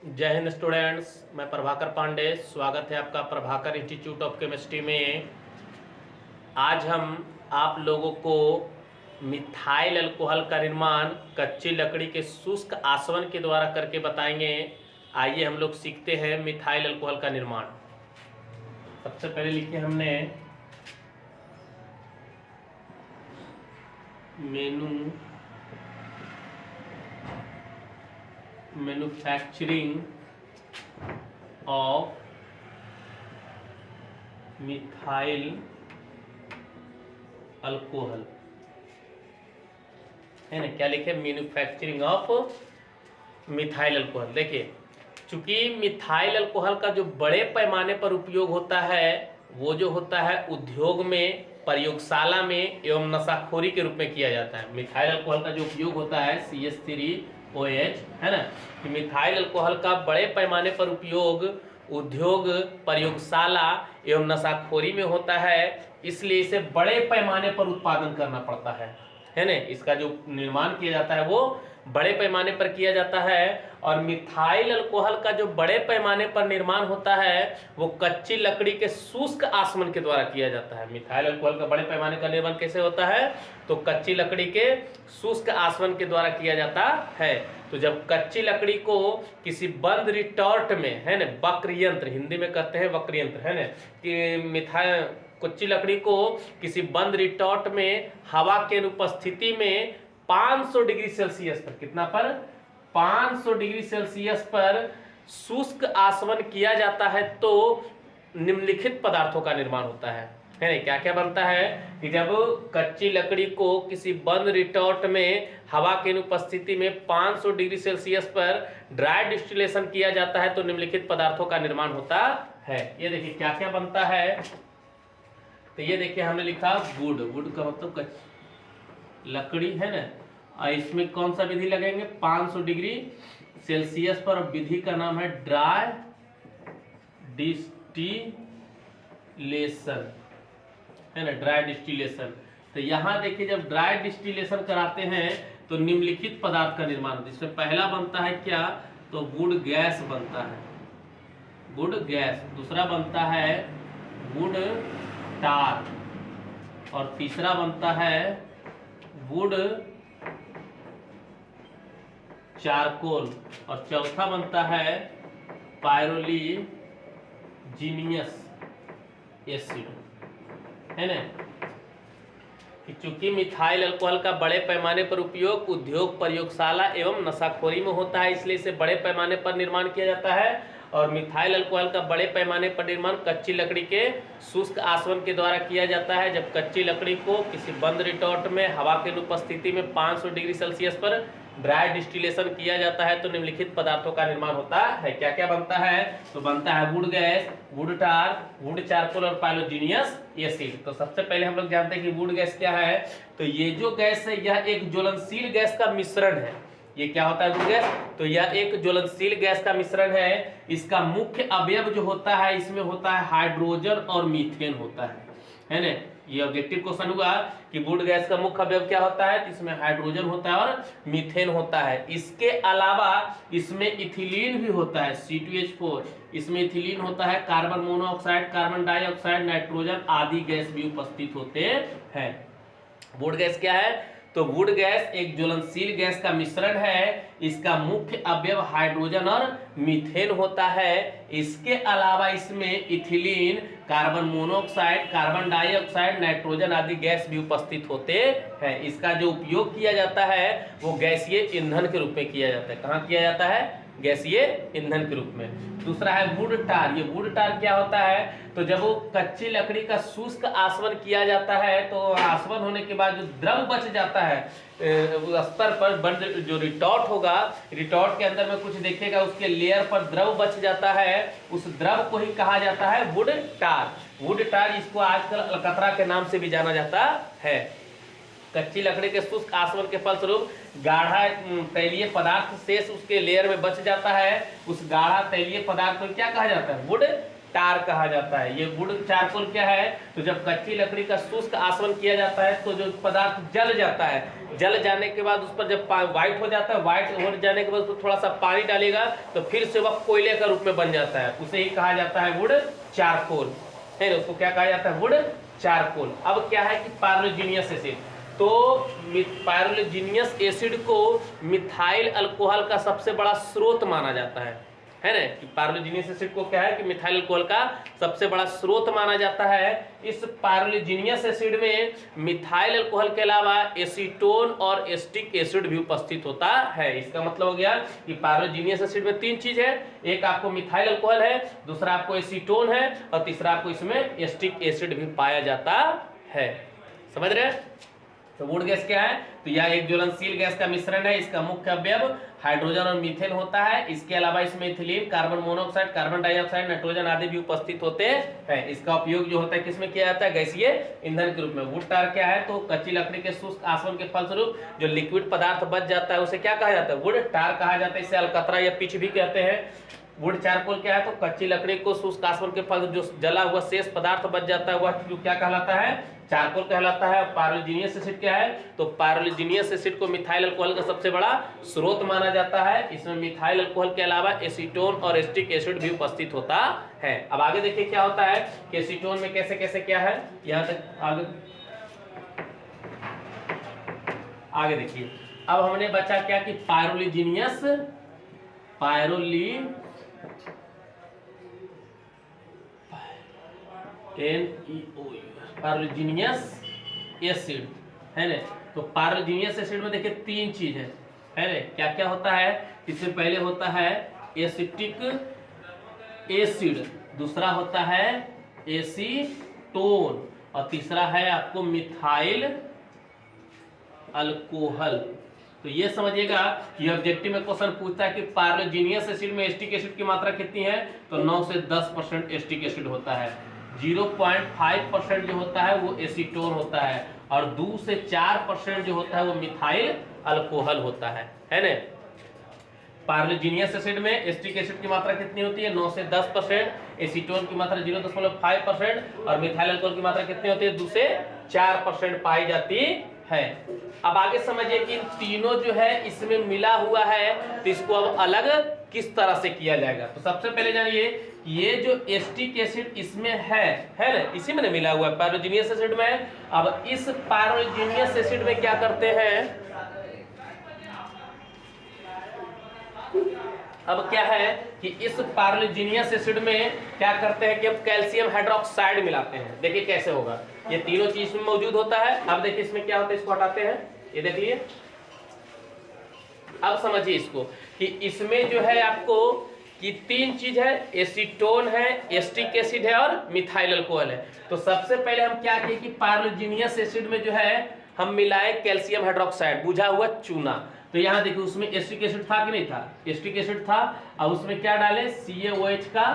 जय हिंद स्टूडेंट्स, मैं प्रभाकर पांडे। स्वागत है आपका प्रभाकर इंस्टीट्यूट ऑफ केमिस्ट्री में। आज हम आप लोगों को मिथाइल अल्कोहल का निर्माण कच्ची लकड़ी के शुष्क आसवन के द्वारा करके बताएंगे। आइए हम लोग सीखते हैं मिथाइल अल्कोहल का निर्माण। सबसे पहले लिखे हमने मैन्युफैक्चरिंग ऑफ मिथाइल अल्कोहल, है ना। क्या लिखे? Manufacturing of methyl alcohol. देखिए, चूंकि मिथाइल अल्कोहल का जो बड़े पैमाने पर उपयोग होता है वो जो होता है उद्योग में, प्रयोगशाला में एवं नशाखोरी के रूप में किया जाता है। मिथाइल अल्कोहल का जो उपयोग होता है CH3OH, है ना, कि मिथाइल अल्कोहल का बड़े पैमाने पर उपयोग उद्योग, प्रयोगशाला एवं नशाखोरी में होता है। इसलिए इसे बड़े पैमाने पर उत्पादन करना पड़ता है ना। इसका जो निर्माण किया जाता है वो बड़े पैमाने पर किया जाता है। और मिथाइल अल्कोहल का जो बड़े पैमाने पर निर्माण होता है वो कच्ची लकड़ी के शुष्क आसवन के द्वारा किया जाता है। मिथाइल अल्कोहल का बड़े पैमाने का निर्माण कैसे होता है? तो कच्ची लकड़ी के शुष्क आसवन के द्वारा किया जाता है। तो जब कच्ची लकड़ी को किसी बंद रिटॉर्ट में, है ना, वक्र यंत्र, हिंदी में कहते हैं वक्र यंत्र, है ना, कि कच्ची लकड़ी को किसी बंद रिटॉर्ट में हवा के अनुपस्थिति में 500 डिग्री सेल्सियस पर, कितना पर? 500 डिग्री सेल्सियस पर शुष्क आसवन किया जाता है तो निम्नलिखित पदार्थों का निर्माण होता है ना। क्या क्या बनता है कि जब कच्ची लकड़ी को किसी बंद रिटॉर्ट में हवा की अनुपस्थिति में 500 डिग्री सेल्सियस पर ड्राई डिस्टिलेशन किया जाता है तो निम्नलिखित पदार्थों का निर्माण होता है। ये देखिए क्या क्या बनता है। तो ये देखिए हमने लिखा वुड। वुड का मतलब लकड़ी, है ना। और इसमें कौन सा विधि लगेंगे? 500 डिग्री सेल्सियस पर। विधि का नाम है ड्राई डिस्टिलेशन, है ना, ड्राई डिस्टिलेशन। तो यहाँ देखिए जब ड्राई डिस्टिलेशन कराते हैं तो निम्नलिखित पदार्थ का निर्माण होता है। इसमें पहला बनता है क्या? तो वुड गैस बनता है, वुड गैस। दूसरा बनता है वुड टार, और तीसरा बनता है वुड चारकोल, और चौथा बनता है पायरोलिजिनियस एसिड, है ना। कि चूंकि मिथाइल अल्कोहल का बड़े पैमाने पर उपयोग उद्योग, प्रयोगशाला एवं नशाखोरी में होता है, इसलिए इसे बड़े पैमाने पर निर्माण किया जाता है। और मिथाइल अल्कोहल का बड़े पैमाने पर निर्माण कच्ची लकड़ी के शुष्क आसवन के द्वारा किया जाता है। जब कच्ची लकड़ी को किसी बंद रिटॉर्ट में हवा की अनुपस्थिति में 500 डिग्री सेल्सियस पर ड्राई डिस्टिलेशन किया जाता है तो निम्नलिखित पदार्थों का निर्माण होता है। क्या क्या बनता है? तो बनता है would gas, would tar, would charcoal और पायरोलिजिनियस एसिड। तो सबसे पहले हम लोग जानते हैं कि वुड गैस क्या है। तो ये जो गैस है यह एक ज्वलनशील गैस का मिश्रण है। ये क्या होता है वुड गैस? तो यह एक ज्वलनशील गैस का मिश्रण है। इसका मुख्य अवयव जो होता है इसमें होता है हाइड्रोजन और मीथेन होता है ना। ये ऑब्जेक्टिव क्वेश्चन हुआ कि वुड गैस का मुख्य अवयव क्या होता है? इसमें हाइड्रोजन होता है और मीथेन होता है। इसके अलावा इसमें इथिलीन भी होता है, C2H4। इसमें इथिलीन होता है, carbon monoxide, carbon dioxide, nitrogen आदि गैस भी उपस्थित होते हैं। वुड गैस क्या है? तो वुड गैस एक ज्वलनशील गैस का मिश्रण है। इसका मुख्य अवयव हाइड्रोजन और मीथेन होता है। इसके अलावा इसमें ethylene, carbon monoxide, carbon dioxide, nitrogen आदि गैस भी उपस्थित होते हैं। इसका जो उपयोग किया जाता है वो गैसीय ईंधन के रूप में किया जाता है। कहाँ किया जाता है? गैसीय ईंधन के रूप में। दूसरा है वुड टार। ये वुड टार क्या होता है? तो जब वो कच्ची लकड़ी का शुष्क आसवन किया जाता है तो आसवन होने के बाद जो द्रव बच जाता है स्तर पर, बंद जो रिटॉर्ट होगा, रिटॉर्ट के अंदर में कुछ देखेगा उसके लेयर पर द्रव बच जाता है, उस द्रव को ही कहा जाता है वुड टार। वुड टार इसको आजकल अलकतरा के नाम से भी जाना जाता है। कच्ची लकड़ी के शुष्क आसवन के फलस्वरूप गाढ़ा तैलीय पदार्थ शेष उसके लेयर में बच जाता है। उस गाढ़ा तैलीय पदार्थ को क्या कहा जाता है? वुड टार कहा जाता है। ये वुड चारकोल क्या है, तो जब कच्ची लकड़ी का शुष्क आसवन किया जाता है तो जो पदार्थ जल जाता है, जल जाने के बाद उस पर जब व्हाइट हो जाता है, व्हाइट हो जाने के बाद उसको थोड़ा सा पानी डालेगा तो फिर से वह कोयले का रूप में बन जाता है, उसे ही कहा जाता है वुड चारकोल, है ना। उसको क्या कहा जाता है, वुड चारकोल। अब क्या है कि पायरोलीजिनियस एसिड, तो पायरोलीजिनियस एसिड को मिथाइल अल्कोहल का सबसे बड़ा स्रोत माना जाता है ना। कि पायरोलीजिनियस एसिड को क्या है कि मिथाइल अल्कोहल का सबसे बड़ा स्रोत माना जाता है। इस पायरोलीजिनियस एसिड में मिथाइल अल्कोहल के अलावा एसीटोन और एस्टिक एसिड भी उपस्थित होता है। इसका मतलब हो गया कि पायरोलीजिनियस एसिड में तीन चीज है, एक आपको मिथाइल अल्कोहल है, दूसरा आपको एसीटोन है और तीसरा आपको इसमें एस्टिक एसिड भी पाया जाता है। समझ रहे हैं। तो वुड गैस क्या है, तो यह एक ज्वलनशील गैस का मिश्रण है। इसका मुख्य अवयव हाइड्रोजन और मीथेन होता है। इसके अलावा इसमें ethylene, carbon monoxide, carbon dioxide, nitrogen आदि भी उपस्थित होते हैं। इसका उपयोग जो होता है किसमें किया जाता है, गैसीय ईंधन के रूप में। वुड टार क्या है, तो कच्ची लकड़ी के शुष्क आसवन के फलस्वरूप जो लिक्विड पदार्थ बच जाता है उसे क्या कहा जाता है, वुड टार कहा जाता है। इसे अलकतरा या पिच भी कहते हैं। वुड चारकोल क्या है, तो कच्ची लकड़ी को शुष्क आसवन के फल जो जला हुआ शेष पदार्थ बच जाता है वह जो क्या कहलाता है, चारकोल कहलाता है। पायरोलीजिनियस एसिड क्या है, तो पायरोलीजिनियस एसिड को मिथाइल अल्कोहल का सबसे बड़ा स्रोत माना जाता है। इसमें मिथाइल अल्कोहल के अलावा एसीटोन और एस्टिक एसिड भी उपस्थित होता है। अब आगे देखिए क्या होता है कि एसीटोन में कैसे कैसे क्या है, यहाँ तक आगे देखिए। अब हमने बचा क्या कि पायरोलीजिनियस एसिड है ना। तो पायरोलीजिनियस एसिड में देखिए तीन चीज है ना। क्या क्या होता है, इससे पहले होता है एसिटिक एसिड, दूसरा होता है एसीटोन और तीसरा है आपको मिथाइल अल्कोहल। तो ये समझिएगा कि ऑब्जेक्टिव में क्वेश्चन पूछता है कि पायरोलीजिनियस एसिड में एस्टिक एसिड की मात्रा कितनी है, तो 9 से 10% एस्टिक एसिड होता है। 0.5% जो होता है वो एसीटोन होता है और 2 से 4% जो होता है वो मिथाइल अल्कोहल होता है ना। पायरोलीजिनियस एसिड में एस्टिक एसिड की मात्रा कितनी होती है, 9 से 10%, एसीटोन की मात्रा 0.5% और मिथाइल अल्कोहल की मात्रा कितनी होती है, 2 से 4% पाई जाती है। अब आगे समझिए कि इन तीनों जो है इसमें मिला हुआ है, तो इसको अब अलग किस तरह से किया जाएगा। तो सबसे पहले जानिए ये जो एस्टिक एसिड इसमें है ना, इसी में मिला हुआ है पायरोलीजिनियस एसिड में। अब इस पायरोलीजिनियस एसिड में क्या करते हैं, अब क्या है कि इस पायरोलीजिनियस एसिड में क्या करते हैं कि अब कैल्शियम हाइड्रोक्साइड मिलाते हैं। देखिए कैसे होगा, ये तीनों चीज में मौजूद होता है। अब देखिए इसमें क्या होता है, इसको हटाते हैं, ये देखिए। अब समझिए इसको कि इसमें जो है आपको कि तीन चीज है, एसीटोन है, एस्टिक एसिड है और मिथाइल अल्कोहल है। तो सबसे पहले हम क्या किए कि पायरोलीजिनियस एसिड में जो है हम मिलाए कैल्शियम हाइड्रोक्साइड, बुझा हुआ चूना। तो यहाँ देखिए उसमें एस्टिक एसिड था कि नहीं था, एस्टिक एसिड था। अब उसमें क्या डाले, CaOH का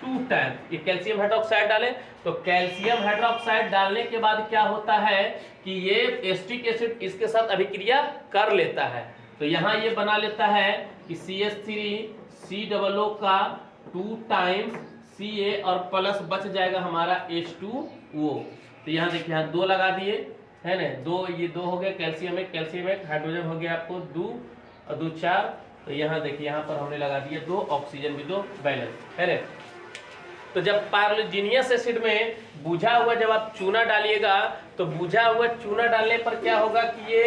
2 टाइम ये कैल्शियम हाइड्रोक्साइड डाले। तो कैल्शियम हाइड्रोक्साइड डालने के बाद क्या होता है कि ये एस्टिक एसिड इसके साथ अभिक्रिया कर लेता है। तो यहाँ ये बना लेता है कि CH3COO का 2 टाइम्स Ca और प्लस बच जाएगा हमारा H2O। तो यहाँ देखिए यहाँ 2 लगा दिए है ना, 2 ये 2 हो गया, कैल्शियम एक, हाइड्रोजन हो गया आपको 2 और 2 4। तो यहाँ देखिए यहाँ पर हमने लगा दिए 2, ऑक्सीजन भी 2, बैलेंस है ना। तो जब पायरोलीजिनियस एसिड में बुझा हुआ जब आप चूना डालिएगा तो बुझा हुआ चूना डालने पर क्या होगा कि ये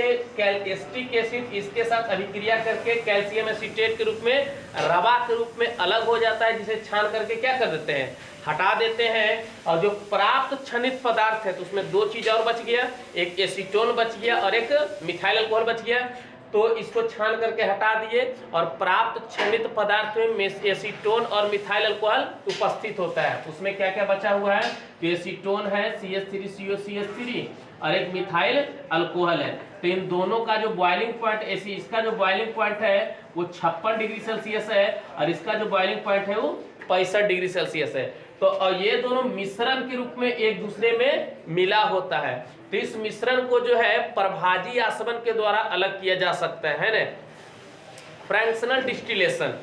एस्टिक एसिड इसके साथ अभिक्रिया करके कैल्शियम एसीटेट के रूप में, रवा के रूप में अलग हो जाता है, जिसे छान करके क्या कर देते हैं, हटा देते हैं। और जो प्राप्त क्षणित पदार्थ है तो उसमें 2 चीज और बच गया, एक एसीटोन बच गया और एक मिथाइल अल्कोहल बच गया। तो इसको छान करके हटा दिए और प्राप्त क्षणित पदार्थ में एसीटोन और मिथाइल अल्कोहल उपस्थित होता है। उसमें क्या क्या बचा हुआ है, तो एसीटोन है CH3COCH3 और एक मिथाइल अल्कोहल है। तो इन दोनों का जो बॉइलिंग पॉइंट इसका जो बॉइलिंग पॉइंट है वो 56 डिग्री सेल्सियस है और इसका जो बॉइलिंग पॉइंट है वो 65 डिग्री सेल्सियस है। तो ये दोनों मिश्रण के रूप में एक दूसरे में मिला होता है। तो इस मिश्रण को जो है प्रभाजी आसवन के द्वारा अलग किया जा सकता है ना, फ्रैक्शनल डिस्टिलेशन।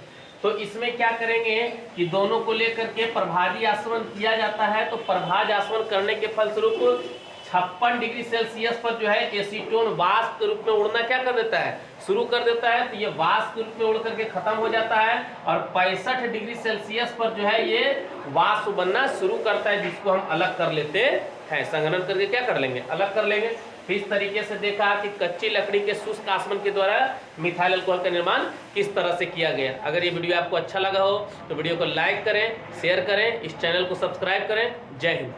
तो इसमें क्या करेंगे कि दोनों को लेकर के प्रभाजी आसवन किया जाता है। तो प्रभाज आसवन करने के फलस्वरूप 56 डिग्री सेल्सियस पर जो है एसीटोन वाष्प के रूप में उड़ना क्या कर देता है, शुरू कर देता है। तो ये वाष्प के रूप में उड़ करके खत्म हो जाता है और 65 डिग्री सेल्सियस पर जो है ये वाष्प बनना शुरू करता है, जिसको हम अलग कर लेते हैं, संघनन करके क्या कर लेंगे, अलग कर लेंगे। इस तरीके से देखा कि कच्ची लकड़ी के शुष्क आसवन के द्वारा मिथाइल अल्कोहल का निर्माण किस तरह से किया गया। अगर ये वीडियो आपको अच्छा लगा हो तो वीडियो को लाइक करें, शेयर करें, इस चैनल को सब्सक्राइब करें। जय हिंद।